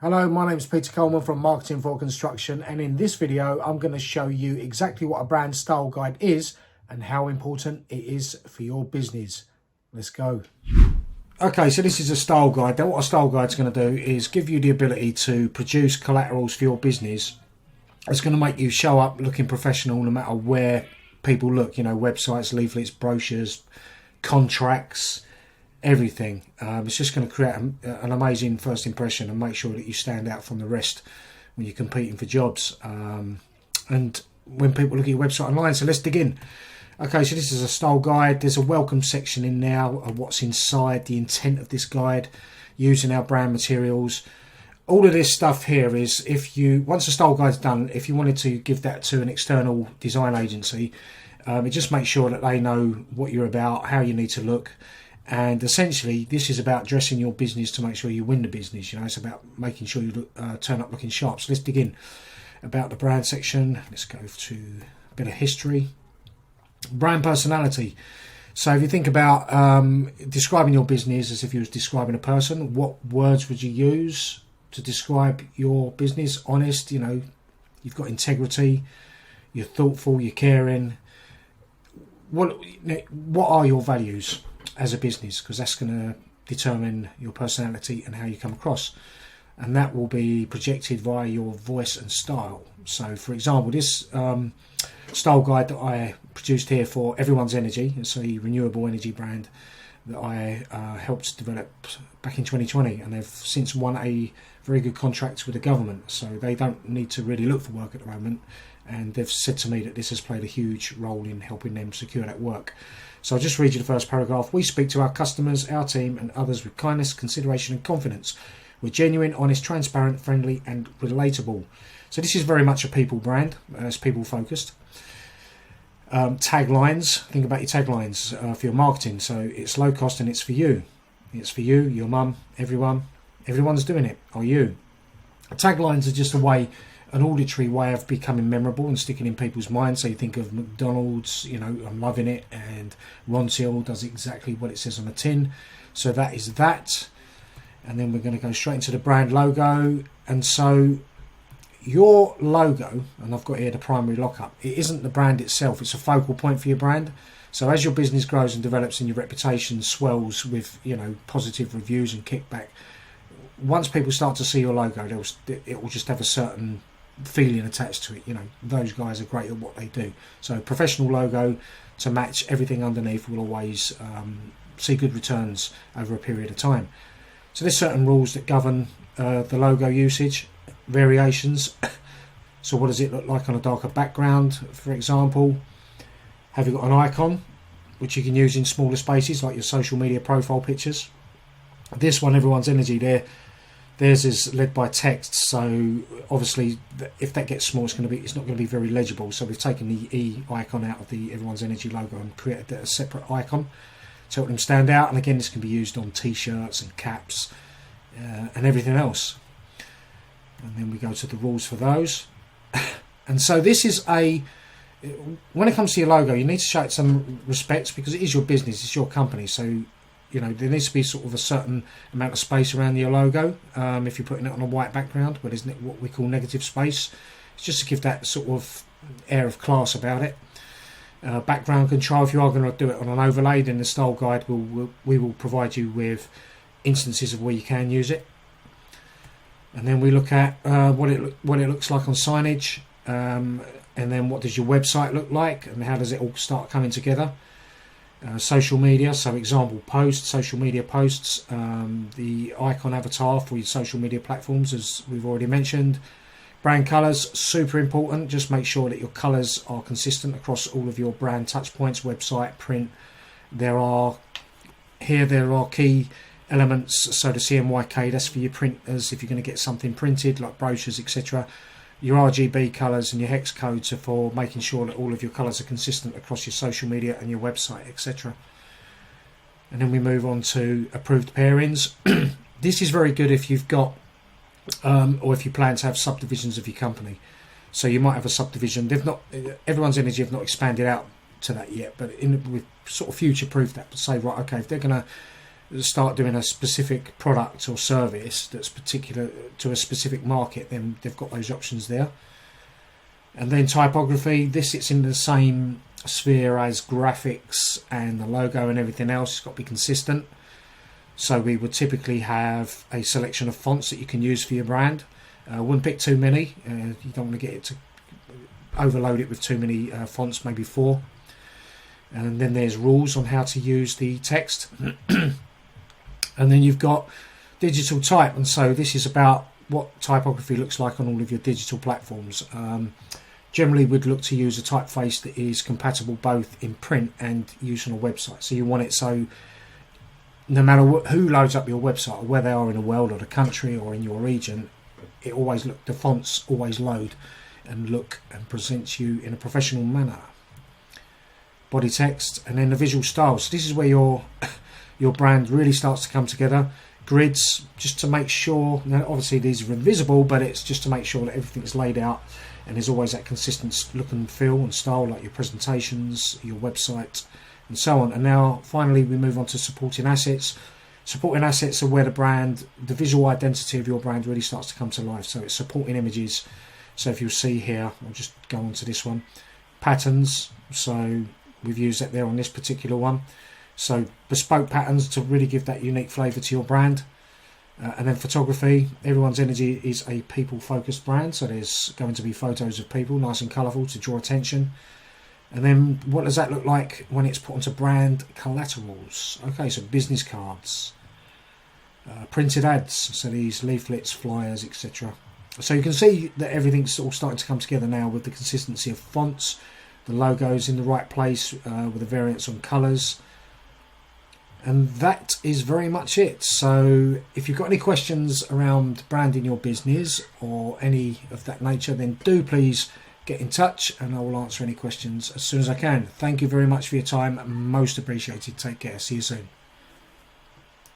Hello, my name is Peter Coleman from Marketing for Construction, and in this video I'm going to show you exactly what a brand style guide is and how important it is for your business. Let's go. Okay, so this is a style guide. Now what a style guide is going to do is give you the ability to produce collaterals for your business. It's going to make you show up looking professional no matter where people look, websites, leaflets, brochures, contracts, everything. It's just going to create an amazing first impression and make sure that you stand out from the rest when you're competing for jobs and when people look at your website online. So let's dig in. Okay, so this is a style guide. There's a welcome section in now of what's inside, the intent of this guide, using our brand materials. All of this stuff here is, once the style guide's done, if you wanted to give that to an external design agency, it just makes sure that they know what you're about, how you need to look. And essentially, this is about dressing your business to make sure you win the business. It's about making sure you turn up looking sharp. So let's dig in about the brand section. Let's go to a bit of history. Brand personality. So if you think about describing your business as if you was describing a person, what words would you use to describe your business? Honest, you've got integrity, you're thoughtful, you're caring. What are your values as a business? Because that's going to determine your personality and how you come across, and that will be projected via your voice and style. So for example, this style guide that I produced here for Everyone's Energy, it's a renewable energy brand that I helped develop back in 2020, and they've since won a very good contract with the government, so they don't need to really look for work at the moment, and they've said to me that this has played a huge role in helping them secure that work. So I'll just read you the first paragraph. We speak to our customers, our team and others with kindness, consideration and confidence. We're genuine, honest, transparent, friendly and relatable. So this is very much a people brand. It's people focused. Taglines. Think about your taglines for your marketing. So it's low cost and it's for you. It's for you, your mum, everyone. Everyone's doing it, or you. Taglines are just an auditory way of becoming memorable and sticking in people's minds. So you think of McDonald's, I'm loving it, and Ronseal does exactly what it says on the tin. So that is that. And then we're going to go straight into the brand logo. And so your logo, and I've got here the primary lockup, it isn't the brand itself, it's a focal point for your brand. So as your business grows and develops and your reputation swells with positive reviews and kickback, once people start to see your logo, it will just have a certain feeling attached to it. Those guys are great at what they do. So professional logo to match everything underneath will always see good returns over a period of time. So there's certain rules that govern the logo usage, variations. So what does it look like on a darker background, for example? Have you got an icon which you can use in smaller spaces like your social media profile pictures? This one, Everyone's Energy, theirs is led by text, so obviously if that gets small, it's not going to be very legible. So we've taken the E icon out of the Everyone's Energy logo and created a separate icon to help them stand out. And again, this can be used on t-shirts and caps and everything else. And then we go to the rules for those. And so this is when it comes to your logo, you need to show it some respect because it is your business, it's your company. So there needs to be sort of a certain amount of space around your logo. If you're putting it on a white background, where there's what we call negative space, it's just to give that sort of air of class about it. Background control, if you are going to do it on an overlay, then the style guide we will provide you with instances of where you can use it. And then we look at what it looks like on signage, and then what does your website look like, and how does it all start coming together. Social media, so example posts, social media posts, the icon avatar for your social media platforms, as we've already mentioned. Brand colours, super important. Just make sure that your colours are consistent across all of your brand touch points, website, print. There are key elements. So the CMYK, that's for your printers if you're going to get something printed like brochures, etc. Your RGB colours and your hex codes are for making sure that all of your colours are consistent across your social media and your website, etc. And then we move on to approved pairings. This is very good if you've got or if you plan to have subdivisions of your company. So you might have a subdivision. Everyone's Energy have not expanded out to that yet, but we've sort of future-proofed that to say, right, okay, if they're going to start doing a specific product or service that's particular to a specific market, then they've got those options there. And then typography, this sits in the same sphere as graphics and the logo and everything else. It's got to be consistent. So we would typically have a selection of fonts that you can use for your brand. Wouldn't pick too many. You don't want to get it to overload it with too many fonts, maybe 4. And then there's rules on how to use the text. And then you've got digital type, and so this is about what typography looks like on all of your digital platforms. Generally, we'd look to use a typeface that is compatible both in print and use on a website. So you want it so no matter who loads up your website, or where they are in the world or the country or in your region, it always the fonts always load and look and present you in a professional manner. Body text, and then the visual styles. So this is where your brand really starts to come together. Grids, just to make sure, now obviously these are invisible, but it's just to make sure that everything's laid out and there's always that consistent look and feel and style, like your presentations, your website, and so on. And now finally we move on to supporting assets. Supporting assets are where the visual identity of your brand really starts to come to life. So it's supporting images. So if you'll see here, I'll just go on to this one. Patterns, so we've used that there on this particular one. So bespoke patterns to really give that unique flavour to your brand. And then photography, everyone's energy is a people focused brand, so there's going to be photos of people, nice and colourful to draw attention. And then what does that look like when it's put onto brand collaterals? Okay, so business cards, printed ads, so these leaflets, flyers, etc. So you can see that everything's all starting to come together now with the consistency of fonts, the logos in the right place, with the variants on colours. And that is very much it. So if you've got any questions around branding your business or any of that nature, then do please get in touch and I will answer any questions as soon as I can. Thank you very much for your time. Most appreciated. Take care. See you soon.